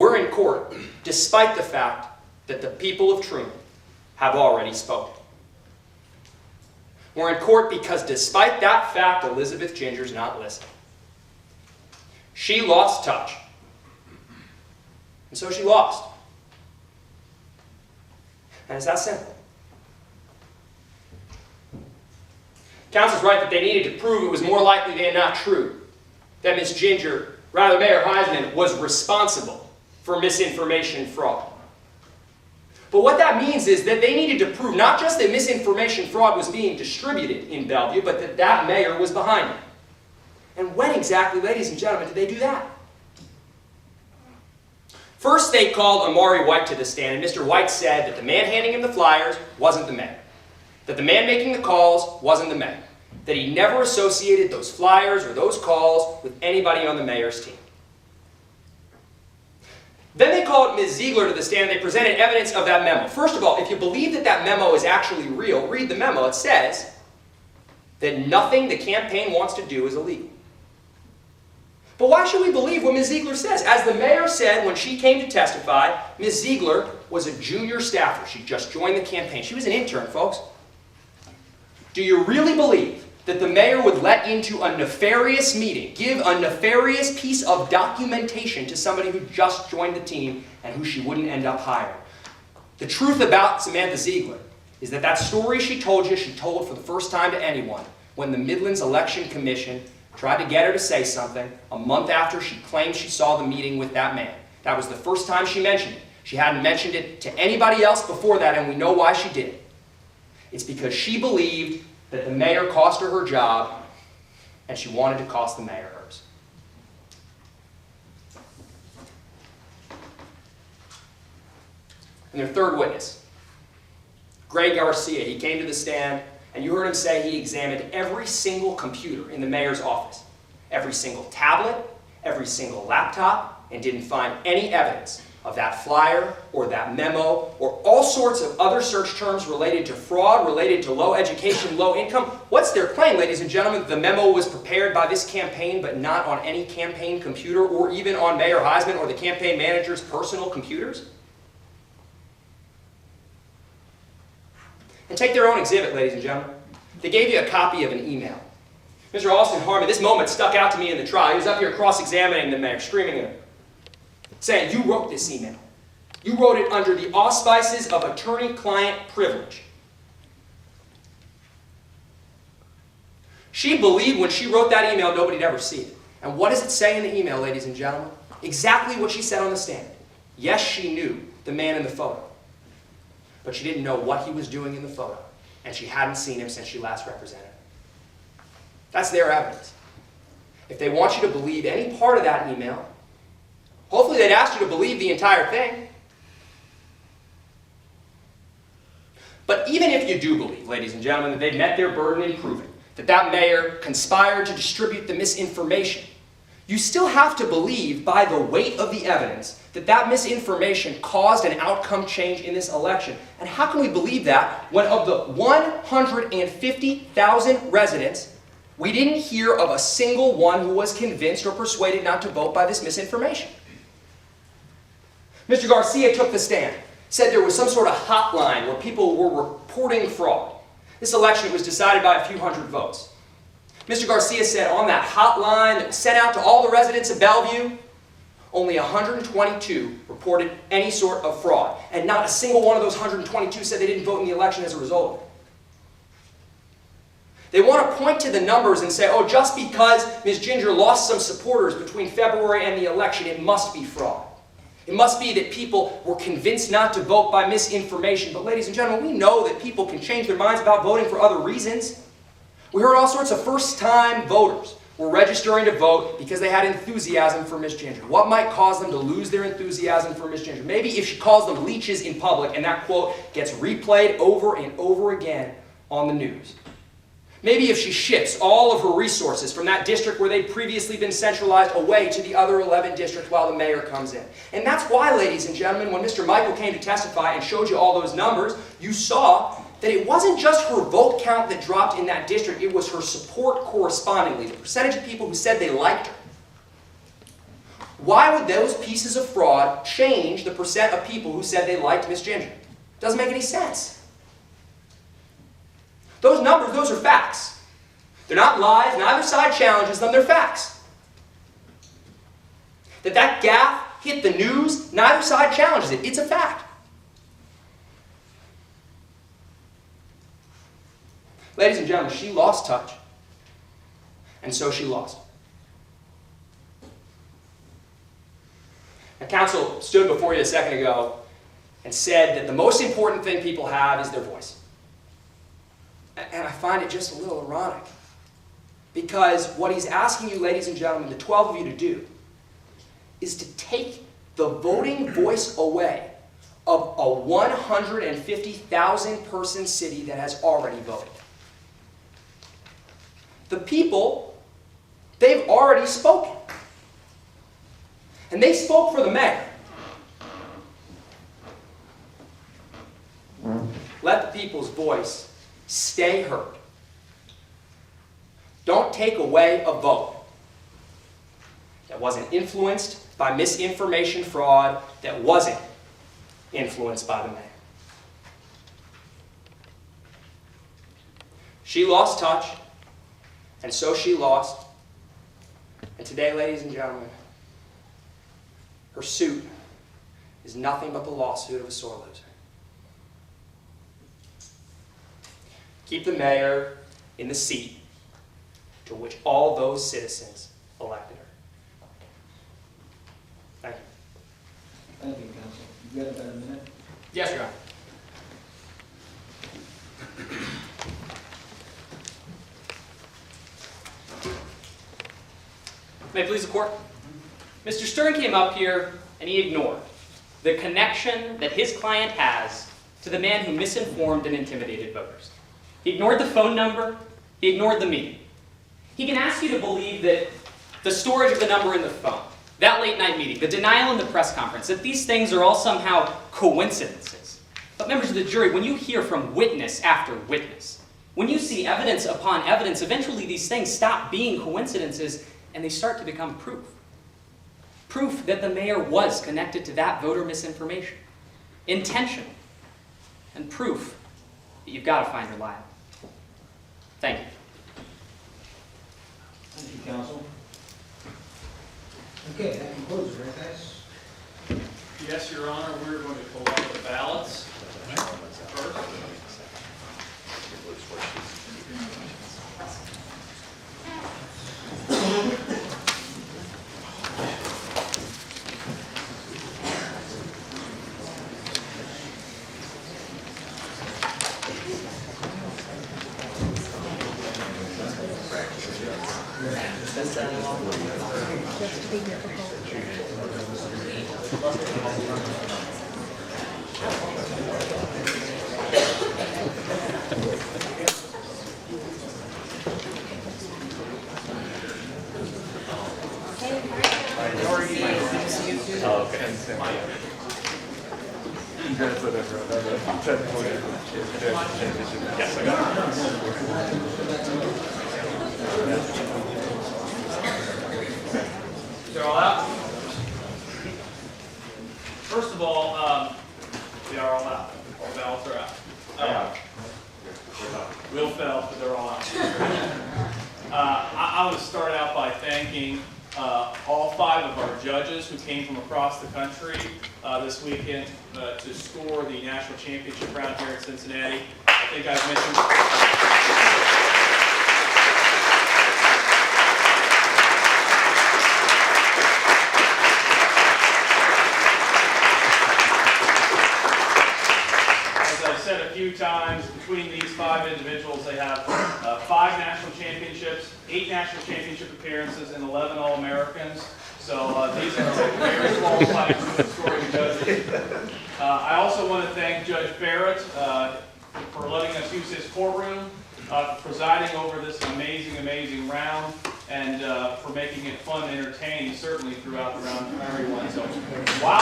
We're in court despite the fact that the people of Truman have already spoken. We're in court because despite that fact, Elizabeth Ginger's not listening. She lost touch. And so she lost. And it's that simple. Counsel's right that they needed to prove it was more likely than not true that Miss Ginger, rather Mayor Heisman, was responsible for misinformation fraud. But what that means is that they needed to prove not just that misinformation fraud was being distributed in Bellevue, but that that mayor was behind it. And when exactly, ladies and gentlemen, did they do that? First, they called Amari White to the stand, and Mr. White said that the man handing him the flyers wasn't the mayor, that the man making the calls wasn't the mayor, that he never associated those flyers or those calls with anybody on the mayor's team. Then they called Ms. Ziegler to the stand and they presented evidence of that memo. First of all, if you believe that that memo is actually real, read the memo. It says that nothing the campaign wants to do is illegal. But why should we believe what Ms. Ziegler says? As the mayor said when she came to testify, Ms. Ziegler was a junior staffer. She just joined the campaign. She was an intern, folks. Do you really believe that the mayor would let into a nefarious meeting, give a nefarious piece of documentation to somebody who just joined the team and who she wouldn't end up hiring? The truth about Samantha Ziegler is that that story she told you, she told for the first time to anyone when the Midlands Election Commission tried to get her to say something a month after she claimed she saw the meeting with that man. That was the first time she mentioned it. She hadn't mentioned it to anybody else before that, and we know why she did it. It's because she believed that the mayor cost her her job, and she wanted to cost the mayor hers. And their third witness, Greg Garcia, he came to the stand, and you heard him say he examined every single computer in the mayor's office, every single tablet, every single laptop, and didn't find any evidence of that flyer or that memo or all sorts of other search terms related to fraud, related to low education, low income. What's their claim, ladies and gentlemen? The memo was prepared by this campaign but not on any campaign computer or even on Mayor Heisman or the campaign manager's personal computers? And take their own exhibit, ladies and gentlemen. They gave you a copy of an email. Mr. Austin Harmon, this moment stuck out to me in the trial. He was up here cross-examining the mayor, screaming at him, saying, "You wrote this email. You wrote it under the auspices of attorney-client privilege." She believed when she wrote that email nobody'd ever see it. And what does it say in the email, ladies and gentlemen? Exactly what she said on the stand. Yes, she knew the man in the photo, but she didn't know what he was doing in the photo, and she hadn't seen him since she last represented him. That's their evidence. If they want you to believe any part of that email, hopefully they'd ask you to believe the entire thing. But even if you do believe, ladies and gentlemen, that they've met their burden in proving that that mayor conspired to distribute the misinformation, you still have to believe by the weight of the evidence that that misinformation caused an outcome change in this election. And how can we believe that when of the 150,000 residents, we didn't hear of a single one who was convinced or persuaded not to vote by this misinformation? Mr. Garcia took the stand, said there was some sort of hotline where people were reporting fraud. This election was decided by a few hundred votes. Mr. Garcia said on that hotline that was sent out to all the residents of Bellevue, only 122 reported any sort of fraud. And not a single one of those 122 said they didn't vote in the election as a result of it. They want to point to the numbers and say, oh, just because Ms. Ginger lost some supporters between February and the election, it must be fraud. It must be that people were convinced not to vote by misinformation. But ladies and gentlemen, we know that people can change their minds about voting for other reasons. We heard all sorts of first-time voters were registering to vote because they had enthusiasm for Ms. Ginger. What might cause them to lose their enthusiasm for Ms. Ginger? Maybe if she calls them leeches in public and that quote gets replayed over and over again on the news. Maybe if she shifts all of her resources from that district where they'd previously been centralized away to the other 11 districts while the mayor comes in. And that's why, ladies and gentlemen, when Mr. Michael came to testify and showed you all those numbers, you saw that it wasn't just her vote count that dropped in that district, it was her support correspondingly, the percentage of people who said they liked her. Why would those pieces of fraud change the percent of people who said they liked Miss Ginger? Doesn't make any sense. Those numbers, those are facts. They're not lies. Neither side challenges them. They're facts. That gaffe hit the news, neither side challenges it. It's a fact. Ladies and gentlemen, she lost touch. And so she lost. Now, counsel stood before you a second ago and said that the most important thing people have is their voice. And I find it just a little ironic. Because what he's asking you, ladies and gentlemen, the 12 of you to do, is to take the voting voice away of a 150,000 person city that has already voted. The people, they've already spoken. And they spoke for the mayor. Let the people's voice stay heard. Don't take away a vote that wasn't influenced by misinformation fraud, that wasn't influenced by the mayor. She lost touch, and so she lost. And today, ladies and gentlemen, her suit is nothing but the lawsuit of a sore loser. Keep the mayor in the seat to which all those citizens elected her. Thank you. Thank you, counsel. You got about a minute? Yes, Your Honor. May it please the court? Mr. Stern came up here and he ignored the connection that his client has to the man who misinformed and intimidated voters. He ignored the phone number. He ignored the meeting. He can ask you to believe that the storage of the number in the phone, that late night meeting, the denial in the press conference, that these things are all somehow coincidences. But members of the jury, when you hear from witness after witness, when you see evidence upon evidence, eventually these things stop being coincidences and they start to become proof. Proof that the mayor was connected to that voter misinformation. Intentional. And proof that you've got to find reliable. Thank you. Thank you, counsel. Okay, that concludes the recess. Yes, Your Honor, we're going to collect the ballots first. They're all out? First of all, they are all out. All ballots are out. Will fell, but they're all out. I want to start out by thanking all 5 of our judges who came from across the country this weekend to score the national championship round here in Cincinnati. I think I've mentioned. Said a few times, between these 5 individuals, they have 5 national championships, 8 national championship appearances, and 11 All-Americans. So these are very qualified scoring judges. I also want to thank Judge Barrett for letting us use his courtroom, presiding over this amazing round, and for making it fun and entertaining, certainly throughout the round for everyone. So, wow.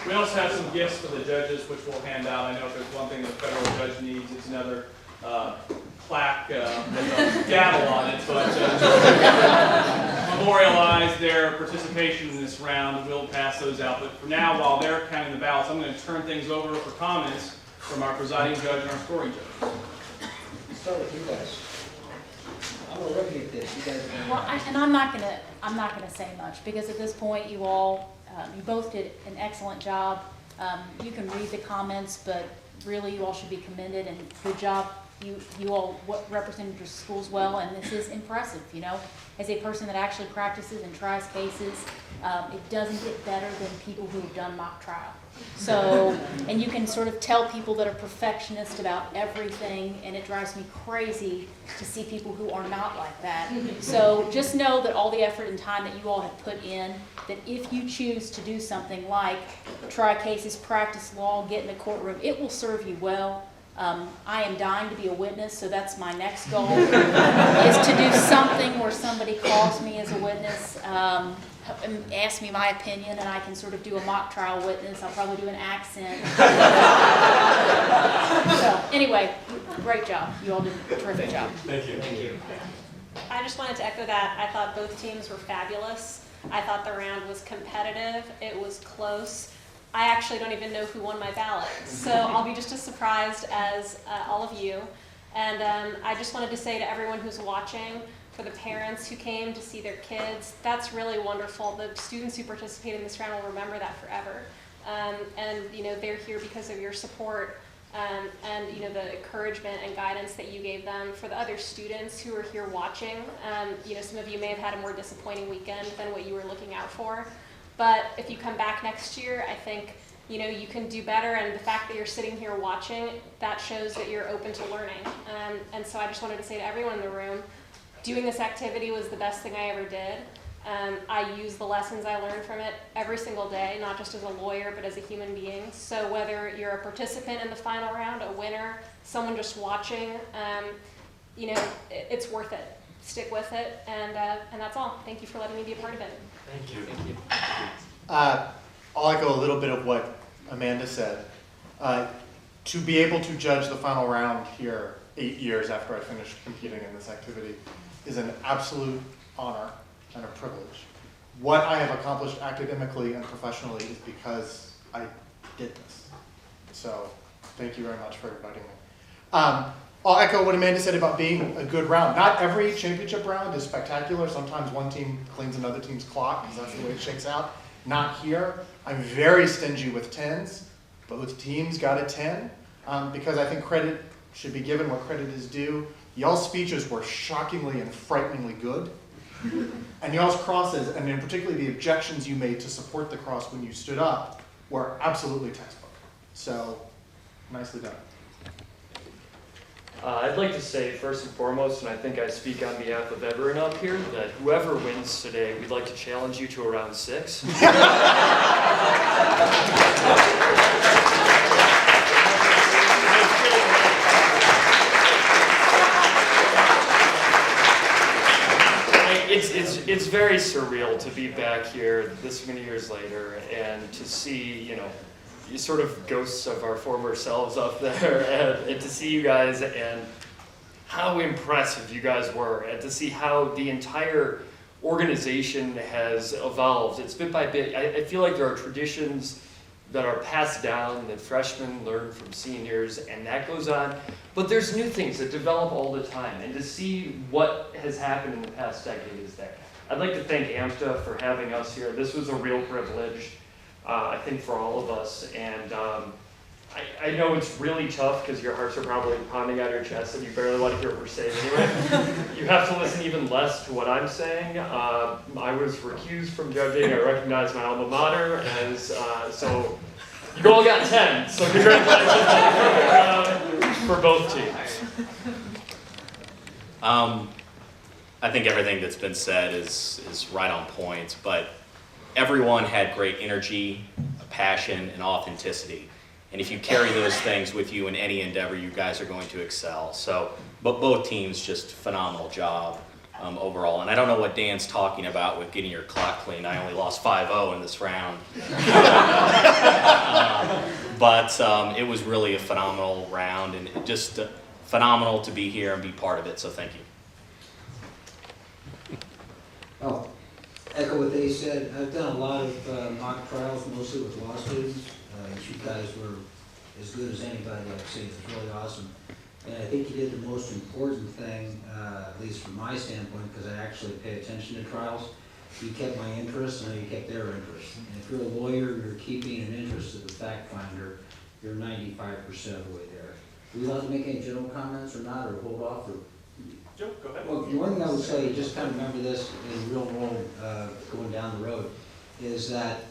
We also have some gifts one thing that a federal judge needs is another plaque with a gavel on it, but memorialize their participation in this round. We'll pass those out. But for now, while they're counting the ballots, I'm going to turn things over for comments from our presiding judge and our scoring judge. Let's start with you guys. I'm gonna look at this, you guys. Well, I'm not gonna say much, because at this point, you all, you both did an excellent job. You can read the comments, but really, you all should be commended, and good job. You all represented your schools well, and this is impressive, you know. As a person that actually practices and tries cases, it doesn't get better than people who have done mock trial. So, and you can sort of tell people that are perfectionists about everything, and it drives me crazy to see people who are not like that. So just know that all the effort and time that you all have put in, that if you choose to do something like try cases, practice law, get in the courtroom, it will serve you well. I am dying to be a witness, so that's my next goal, is to do something where somebody calls me as a witness, and ask me my opinion, and I can sort of do a mock trial witness. I'll probably do an accent. So anyway, great job. You all did a terrific job. Thank you. Thank you. I just wanted to echo that. I thought both teams were fabulous. I thought the round was competitive. It was close. I actually don't even know who won my ballot, so I'll be just as surprised as all of you. And I just wanted to say to everyone who's watching, for the parents who came to see their kids, that's really wonderful. The students who participate in this round will remember that forever. And you know, they're here because of your support. And you know, the encouragement and guidance that you gave them. For the other students who are here watching, you know, some of you may have had a more disappointing weekend than what you were looking out for. But if you come back next year, I think, you know, you can do better, and the fact that you're sitting here watching, that shows that you're open to learning. And so I just wanted to say to everyone in the room, doing this activity was the best thing I ever did. I use the lessons I learned from it every single day, not just as a lawyer, but as a human being. So whether you're a participant in the final round, a winner, someone just watching, you know, it's worth it. Stick with it, and that's all. Thank you for letting me be a part of it. Thank you. Thank you. I'll echo a little bit of what Amanda said. To be able to judge the final round here 8 years after I finished competing in this activity is an absolute honor and a privilege. What I have accomplished academically and professionally is because I did this. So thank you very much for inviting me. I'll echo what Amanda said about being a good round. Not every championship round is spectacular. Sometimes one team cleans another team's clock because that's the way it shakes out. Not here. I'm very stingy with 10s. Both teams got a 10 because I think credit should be given what credit is due. Y'all's speeches were shockingly and frighteningly good. And y'all's crosses, and in particular the objections you made to support the cross when you stood up, were absolutely textbook. So, nicely done. I'd like to say first and foremost, and I think I speak on behalf of everyone up here, that whoever wins today, we'd like to challenge you to a round 6. It's very surreal to be back here this many years later and to see, you know, sort of ghosts of our former selves up there, and to see you guys and how impressive you guys were, and to see how the entire organization has evolved. It's bit by bit. I feel like there are traditions that are passed down that freshmen learn from seniors, and that goes on. But there's new things that develop all the time, and to see what has happened in the past decade is that. I'd like to thank AMTA for having us here. This was a real privilege. I think for all of us, and I know it's really tough because your hearts are probably pounding out your chest and you barely want to hear what we're saying anyway. You have to listen even less to what I'm saying. I was recused from judging. I recognize my alma mater as, so you all got 10, so congratulations for both teams. I think everything that's been said is right on point, but everyone had great energy, passion, and authenticity. And if you carry those things with you in any endeavor, you guys are going to excel. So, but both teams, just phenomenal job. overall. And I don't know what Dan's talking about with getting your clock clean. I only lost 5-0 in this round. But it was really a phenomenal round, and just phenomenal to be here and be part of it, so thank you. Oh, echo what they said. I've done a lot of mock trials, mostly with law students. You guys were as good as anybody I've seen. It was really awesome. And I think you did the most important thing, at least from my standpoint, because I actually pay attention to trials. You kept my interest, and you kept their interest. And if you're a lawyer and you're keeping an interest of the fact finder, you're 95% of the way there. Are we allowed to make any general comments or not, or hold off? Or Joe, go ahead. well, the one thing I would say, just kind of remember this in the real world, going down the road, is that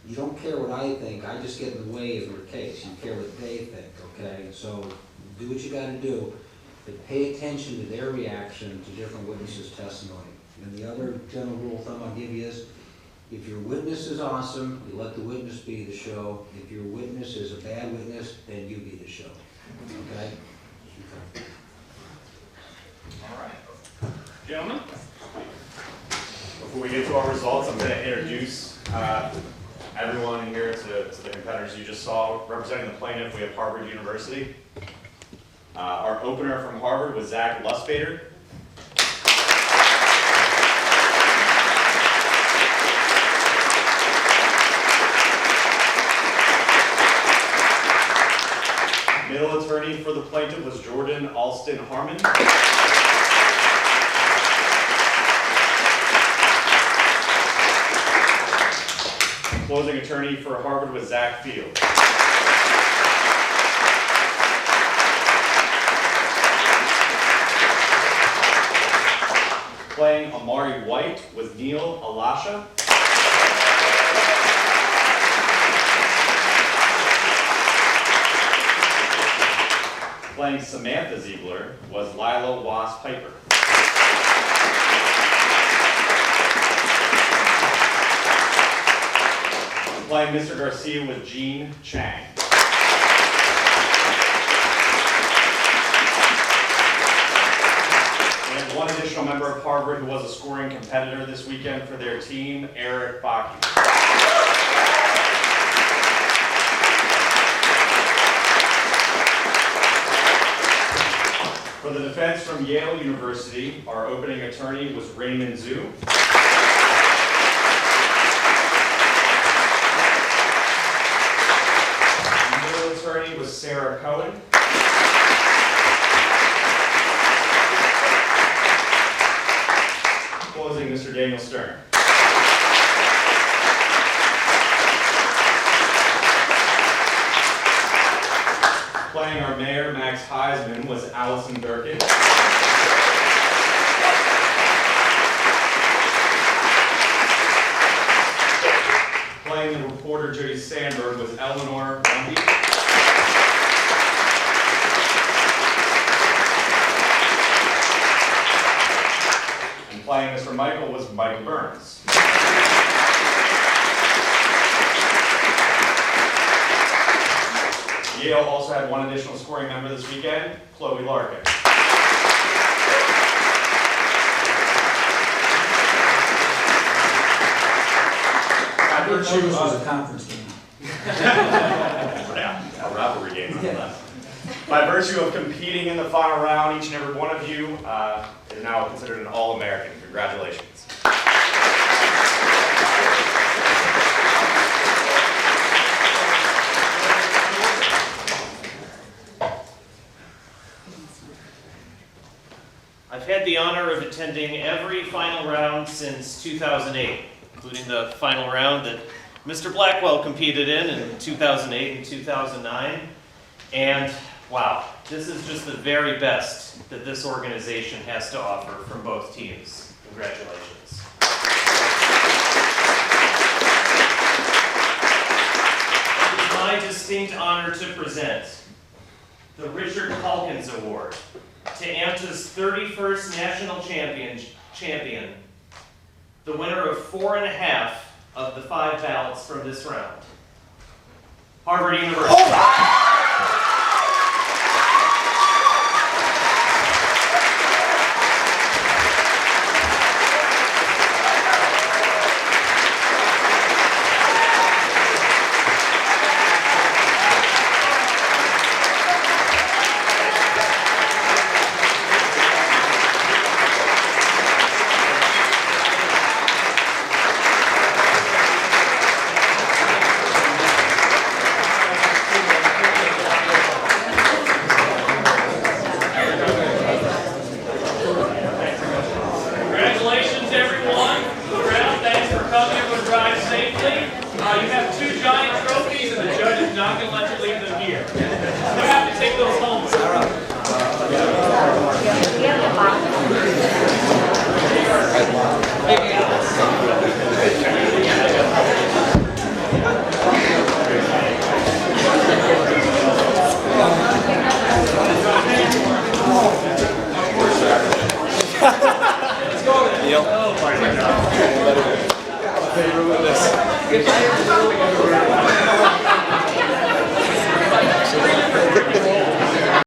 you don't care what I think, I just get in the way of your case. You care what they think, okay? So do what you gotta do, but pay attention to their reaction to different witnesses' testimony. And the other general rule of thumb I'll give you is, if your witness is awesome, you let the witness be the show. If your witness is a bad witness, then you be the show, okay? All right. Gentlemen? Before we get to our results, I'm going to introduce everyone here to the competitors you just saw. Representing the plaintiff, we have Harvard University. Our opener from Harvard was Zach Lustbader. Middle attorney for the plaintiff was Jordan Alston Harmon. Closing attorney for Harvard was Zach Field. Playing Amari White was Neil Alasha. Playing Samantha Ziegler was Lila Was Piper. Playing Mr. Garcia was Jean Chang. And one additional member of Harvard who was a scoring competitor this weekend for their team, Eric Baki. For the defense from Yale University, our opening attorney was Raymond Zhu. Middle attorney was Sarah Cohen. Closing, Mr. Daniel Stern. Playing our mayor, Max Heisman, was Allison Durkin. Playing the reporter, Jody Sandberg, was Eleanor Bundy. And playing Mr. Michael was Michael Burns. Yale also had one additional scoring member this weekend, Chloe Larkin. I didn't know this was a conference game. Yeah, a rivalry game nonetheless. By virtue of competing in the final round, each and every one of you is now considered an All-American. Congratulations. I've had the honor of attending every final round since 2008, including the final round that Mr. Blackwell competed in 2008 and 2009. And wow, this is just the very best that this organization has to offer from both teams. Congratulations. It is my distinct honor to present the Richard Calkins Award to AMTA's 31st national champion, the winner of 4.5 of the 5 ballots from this round, Harvard University.